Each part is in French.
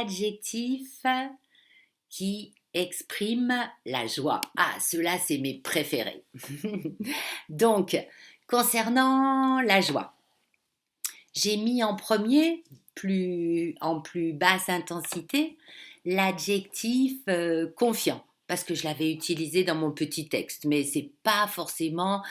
adjectifs qui expriment la joie. Ah, ceux-là, c'est mes préférés. Donc, concernant la joie, j'ai mis en premier, en plus basse intensité, l'adjectif confiant, parce que je l'avais utilisé dans mon petit texte, mais c'est pas forcément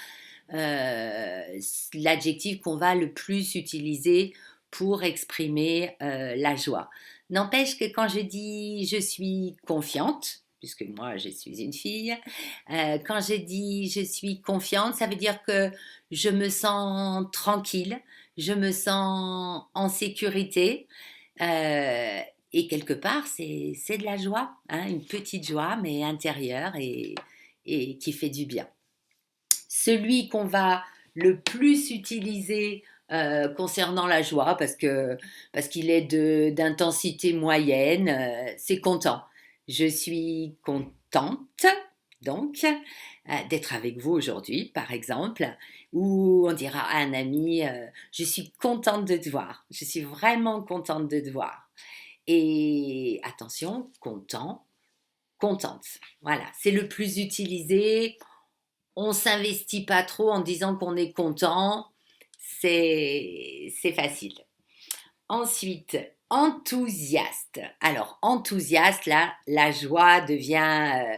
l'adjectif qu'on va le plus utiliser pour exprimer la joie. N'empêche que quand je dis je suis confiante, puisque moi je suis une fille, quand je dis je suis confiante, ça veut dire que je me sens tranquille, je me sens en sécurité. euh, et quelque part, c'est de la joie, hein, une petite joie, mais intérieure et qui fait du bien. Celui qu'on va le plus utiliser concernant la joie, parce qu'il est d'intensité moyenne, c'est content. Je suis contente, donc, d'être avec vous aujourd'hui, par exemple, ou on dira à un ami, je suis contente de te voir, je suis vraiment contente de te voir. Et attention, content, contente. Voilà, c'est le plus utilisé. On s'investit pas trop en disant qu'on est content, c'est facile. Ensuite, enthousiaste. Alors, enthousiaste, là, la joie devient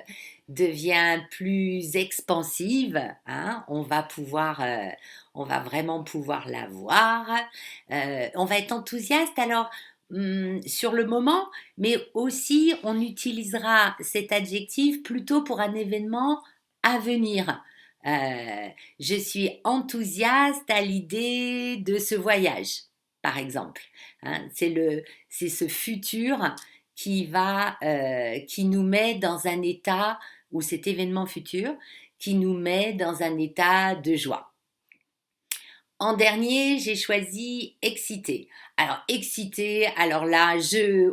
plus expansive, hein. On va vraiment pouvoir la voir. On va être enthousiaste, alors, sur le moment, mais aussi on utilisera cet adjectif plutôt pour un événement à venir. Je suis enthousiaste à l'idée de ce voyage, par exemple, hein. C'est ce futur qui nous met dans un état, ou cet événement futur, qui nous met dans un état de joie. En dernier, j'ai choisi excité. Alors, excité, alors là,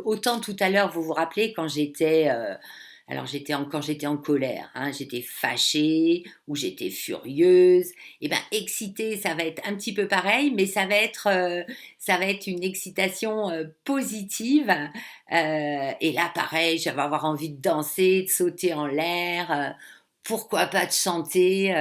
autant tout à l'heure, vous vous rappelez, quand j'étais en colère, hein, j'étais fâchée ou j'étais furieuse. Et ben, excitée, ça va être un petit peu pareil, mais ça va être une excitation positive. Et là, pareil, je vais avoir envie de danser, de sauter en l'air. Pourquoi pas de chanter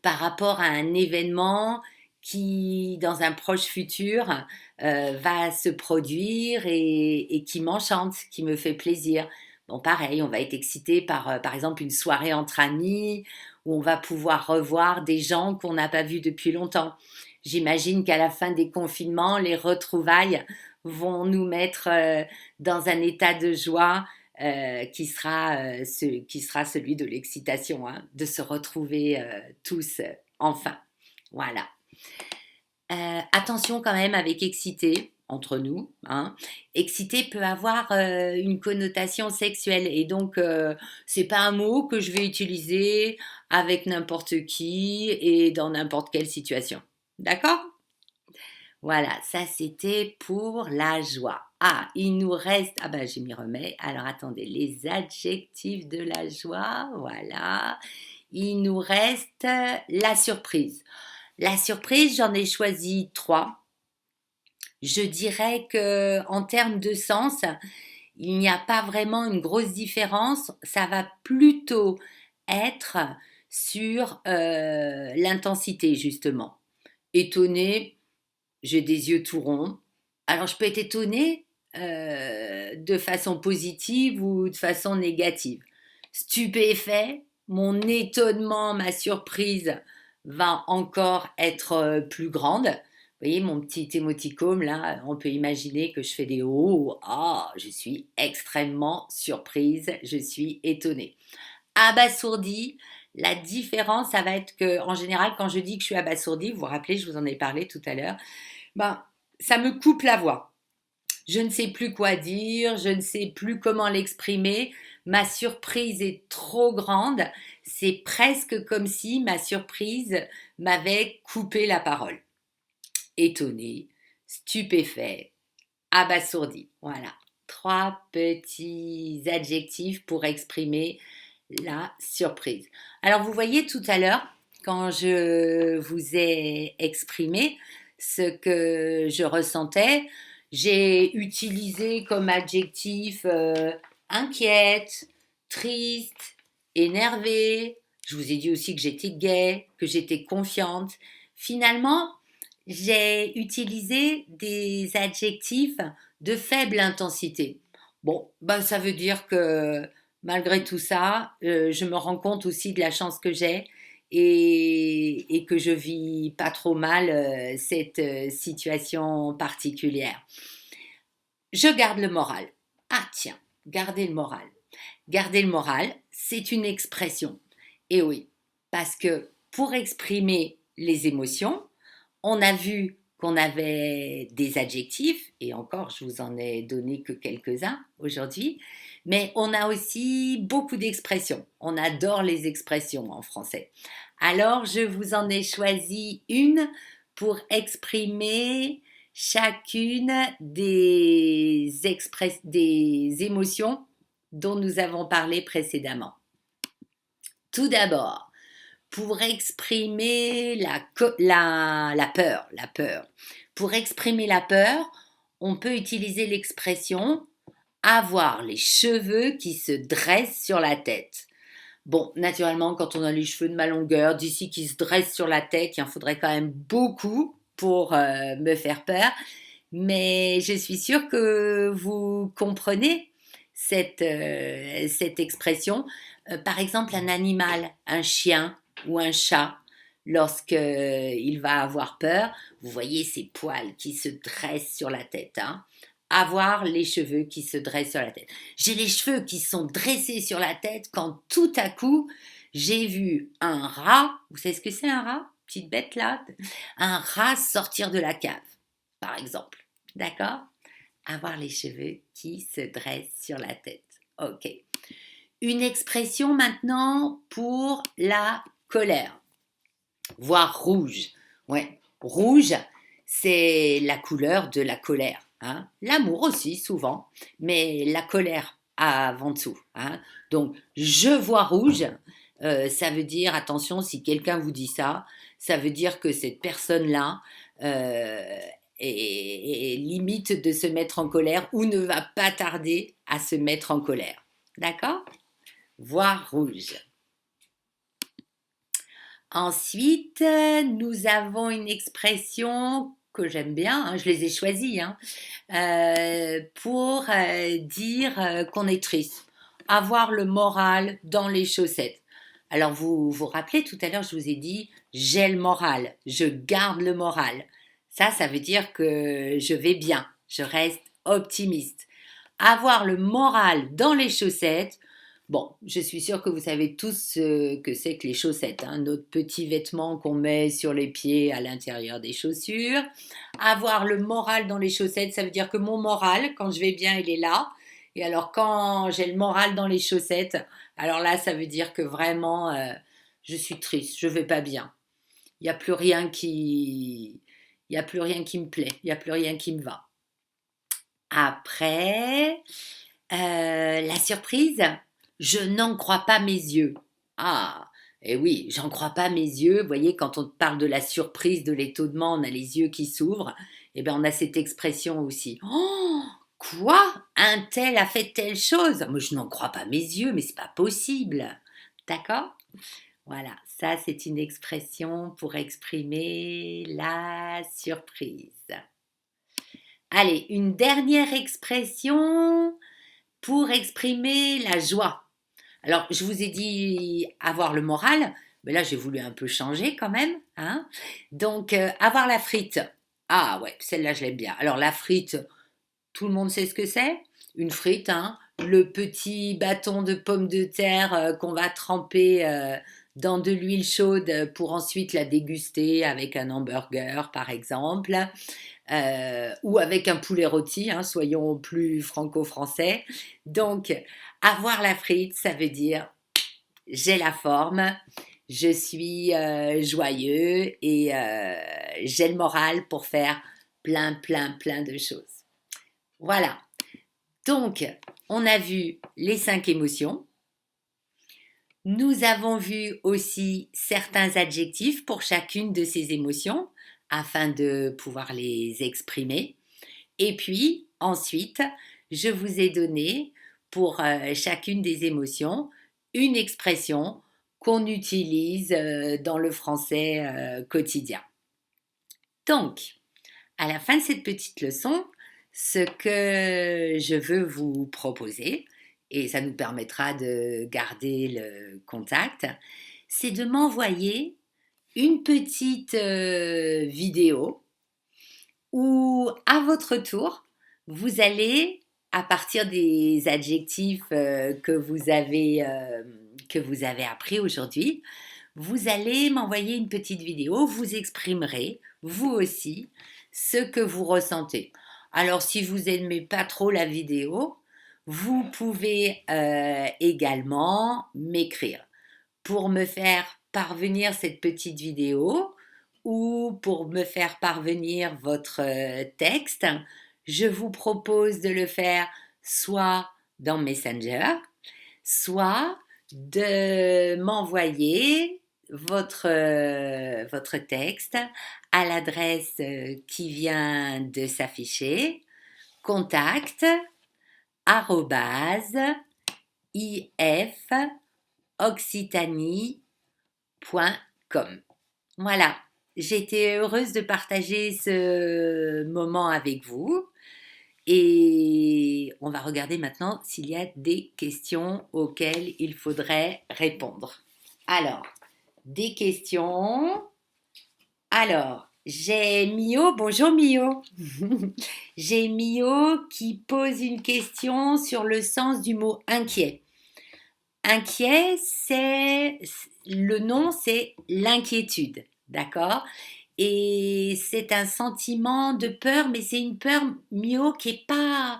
par rapport à un événement qui, dans un proche futur, va se produire et qui m'enchante, qui me fait plaisir. Bon, pareil, on va être excité par exemple, une soirée entre amis où on va pouvoir revoir des gens qu'on n'a pas vus depuis longtemps. J'imagine qu'à la fin des confinements, les retrouvailles vont nous mettre dans un état de joie qui sera celui de l'excitation, hein, de se retrouver tous enfin. Voilà. Attention quand même avec excité, entre nous, hein. Excité peut avoir une connotation sexuelle et donc c'est pas un mot que je vais utiliser avec n'importe qui et dans n'importe quelle situation. D'accord? Voilà, ça c'était pour la joie. Ah, il nous reste. Ah ben, je m'y remets. Alors attendez, les adjectifs de la joie, voilà. Il nous reste la surprise. La surprise, j'en ai choisi trois. Je dirais que en termes de sens, il n'y a pas vraiment une grosse différence. Ça va plutôt être sur l'intensité, justement. Étonné, j'ai des yeux tout ronds. Alors, je peux être étonnée de façon positive ou de façon négative. Stupéfait, mon étonnement, ma surprise va encore être plus grande. Vous voyez mon petit émoticône là, on peut imaginer que je fais des oh, ah, je suis extrêmement surprise, je suis étonnée. Abasourdi, la différence, ça va être que, en général, quand je dis que je suis abasourdie, vous vous rappelez, je vous en ai parlé tout à l'heure, ben, ça me coupe la voix. Je ne sais plus quoi dire, je ne sais plus comment l'exprimer. Ma surprise est trop grande. C'est presque comme si ma surprise m'avait coupé la parole. Étonné, stupéfait, abasourdi. Voilà. Trois petits adjectifs pour exprimer la surprise. Alors, vous voyez tout à l'heure, quand je vous ai exprimé ce que je ressentais, J'ai utilisé comme adjectif inquiète, triste, énervée. Je vous ai dit aussi que j'étais gaie, que j'étais confiante. Finalement, j'ai utilisé des adjectifs de faible intensité. Bon, ben ça veut dire que malgré tout ça, je me rends compte aussi de la chance que j'ai et que je vis pas trop mal cette situation particulière. Je garde le moral. Ah tiens, garder le moral. Garder le moral, c'est une expression. Et oui, parce que pour exprimer les émotions, on a vu qu'on avait des adjectifs, et encore, je vous en ai donné que quelques-uns aujourd'hui, mais on a aussi beaucoup d'expressions. On adore les expressions en français. Alors, je vous en ai choisi une pour exprimer chacune des émotions dont nous avons parlé précédemment. Tout d'abord, pour exprimer la peur. Pour exprimer la peur, on peut utiliser l'expression avoir les cheveux qui se dressent sur la tête. Bon, naturellement, quand on a les cheveux de ma longueur, d'ici qui se dressent sur la tête, il en faudrait quand même beaucoup pour me faire peur. Mais je suis sûre que vous comprenez cette expression. Par exemple, un animal, un chien ou un chat, lorsqu'il va avoir peur, vous voyez ses poils qui se dressent sur la tête. Hein. Avoir les cheveux qui se dressent sur la tête. J'ai les cheveux qui sont dressés sur la tête quand tout à coup, j'ai vu un rat. Vous savez ce que c'est un rat? Petite bête là. Un rat sortir de la cave, par exemple. D'accord? Avoir les cheveux qui se dressent sur la tête. Ok. Une expression maintenant pour la colère. Voir rouge. Ouais, rouge, c'est la couleur de la colère. Hein. L'amour aussi, souvent, mais la colère avant tout. Hein. Donc, je vois rouge, ça veut dire, attention, si quelqu'un vous dit ça, ça veut dire que cette personne-là est limite de se mettre en colère ou ne va pas tarder à se mettre en colère. D'accord? Voir rouge. Ensuite, nous avons une expression que j'aime bien, hein, je les ai choisies, hein, pour dire qu'on est triste. Avoir le moral dans les chaussettes. Alors, vous vous rappelez, tout à l'heure, je vous ai dit, j'ai le moral, je garde le moral. Ça veut dire que je vais bien, je reste optimiste. Avoir le moral dans les chaussettes, bon, je suis sûre que vous savez tous ce que c'est que les chaussettes, hein, notre petit vêtement qu'on met sur les pieds à l'intérieur des chaussures. Avoir le moral dans les chaussettes, ça veut dire que mon moral, quand je vais bien, il est là. Et alors quand j'ai le moral dans les chaussettes, alors là, ça veut dire que vraiment, je suis triste, je vais pas bien. Il n'y a plus rien qui, il y a plus rien qui me plaît, il n'y a plus rien qui me va. Après, la surprise, je n'en crois pas mes yeux. Ah, et oui, j'en crois pas mes yeux. Vous voyez, quand on parle de la surprise, de l'étonnement, on a les yeux qui s'ouvrent. Eh bien, on a cette expression aussi. Oh, quoi? Un tel a fait telle chose? Moi, je n'en crois pas mes yeux, mais c'est pas possible. D'accord? Voilà, ça, c'est une expression pour exprimer la surprise. Allez, une dernière expression pour exprimer la joie. Alors, je vous ai dit avoir le moral, mais là, j'ai voulu un peu changer quand même. Hein. Donc, avoir la frite. Ah ouais, celle-là, je l'aime bien. Alors, la frite, tout le monde sait ce que c'est. Une frite, hein, le petit bâton de pomme de terre qu'on va tremper dans de l'huile chaude pour ensuite la déguster avec un hamburger, par exemple. Ou avec un poulet rôti, hein, soyons plus franco-français. Donc, avoir la frite, ça veut dire j'ai la forme, je suis joyeux et j'ai le moral pour faire plein de choses. Voilà. Donc, on a vu les 5 émotions. Nous avons vu aussi certains adjectifs pour chacune de ces émotions afin de pouvoir les exprimer. Et puis, ensuite, je vous ai donné pour chacune des émotions une expression qu'on utilise dans le français quotidien. Donc, à la fin de cette petite leçon, ce que je veux vous proposer, et ça nous permettra de garder le contact, c'est de m'envoyer une petite vidéo où, à votre tour, vous allez, à partir des adjectifs que vous avez appris aujourd'hui, vous allez m'envoyer une petite vidéo, vous exprimerez, vous aussi, ce que vous ressentez. Alors, si vous n'aimez pas trop la vidéo, vous pouvez également m'écrire pour me faire parvenir cette petite vidéo ou pour me faire parvenir votre texte. Je vous propose de le faire soit dans Messenger, soit de m'envoyer votre texte à l'adresse qui vient de s'afficher, contact @ifoccitanie.com. Voilà, j'étais heureuse de partager ce moment avec vous et on va regarder maintenant s'il y a des questions auxquelles il faudrait répondre. Alors, des questions. Alors, j'ai Mio, bonjour Mio. J'ai Mio qui pose une question sur le sens du mot inquiet. Inquiet, le nom, c'est l'inquiétude, d'accord? Et c'est un sentiment de peur, mais c'est une peur, Mio, qui est pas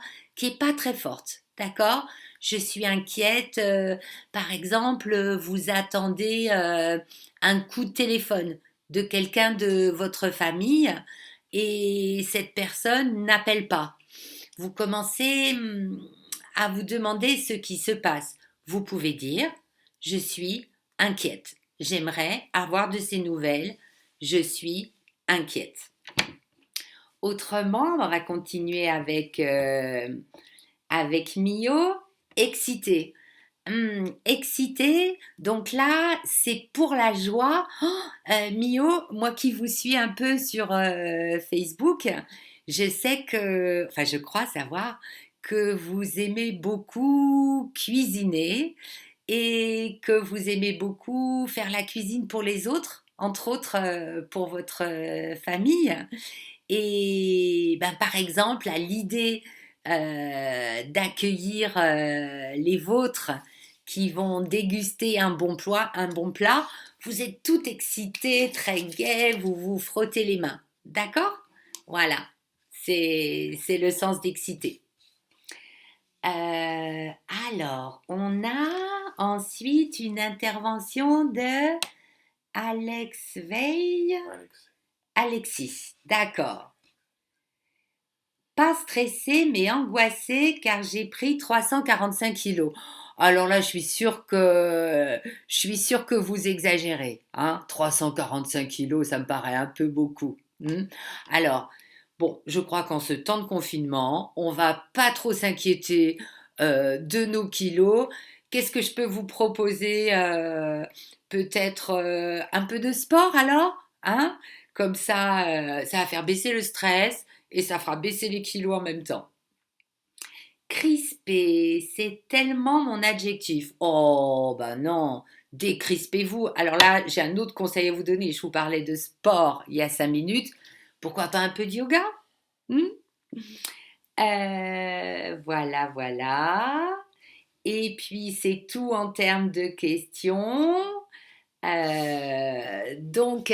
très forte, d'accord? Je suis inquiète, par exemple, vous attendez un coup de téléphone de quelqu'un de votre famille et cette personne n'appelle pas. Vous commencez à vous demander ce qui se passe. Vous pouvez dire, je suis inquiète. J'aimerais avoir de ces nouvelles. Je suis inquiète. Autrement, on va continuer avec Mio. Excité. Excité, donc là, c'est pour la joie. Mio, moi qui vous suis un peu sur Facebook, je sais que, enfin, je crois savoir que vous aimez beaucoup cuisiner et que vous aimez beaucoup faire la cuisine pour les autres, entre autres pour votre famille. Et ben, par exemple, à l'idée d'accueillir les vôtres qui vont déguster un bon plat, vous êtes tout excité, très gai, vous vous frottez les mains. D'accord? Voilà, c'est le sens d'excité. Alors, on a ensuite une intervention de Alex Veil. Alexis, d'accord. Pas stressée mais angoissée car j'ai pris 345 kilos. Alors là, je suis sûre que vous exagérez. Hein. 345 kilos, ça me paraît un peu beaucoup. Alors, bon, je crois qu'en ce temps de confinement, on va pas trop s'inquiéter de nos kilos. Qu'est-ce que je peux vous proposer peut-être un peu de sport alors, hein? Comme ça va faire baisser le stress et ça fera baisser les kilos en même temps. Crispé, c'est tellement mon adjectif. Oh, bah non, décrispez-vous. Alors là, j'ai un autre conseil à vous donner. Je vous parlais de sport il y a 5 minutes. Pourquoi pas un peu de yoga? Voilà, voilà. Et puis, c'est tout en termes de questions. Donc,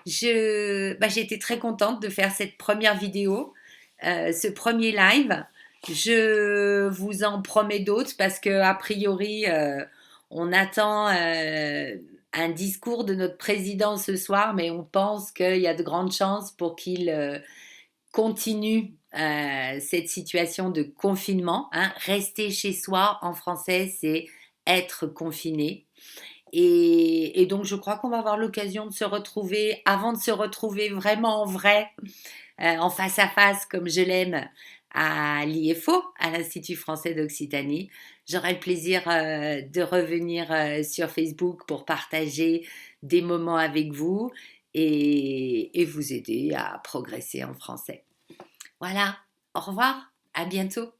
j'ai été très contente de faire cette première vidéo, ce premier live. Je vous en promets d'autres parce que a priori, on attend un discours de notre président ce soir, mais on pense qu'il y a de grandes chances pour qu'il continue cette situation de confinement. Hein. Rester chez soi en français, c'est être confiné. Et donc, je crois qu'on va avoir l'occasion de se retrouver, avant de se retrouver vraiment en vrai, en face à face comme je l'aime à l'IFO, à l'Institut français d'Occitanie. J'aurai le plaisir de revenir sur Facebook pour partager des moments avec vous et vous aider à progresser en français. Voilà, au revoir, à bientôt.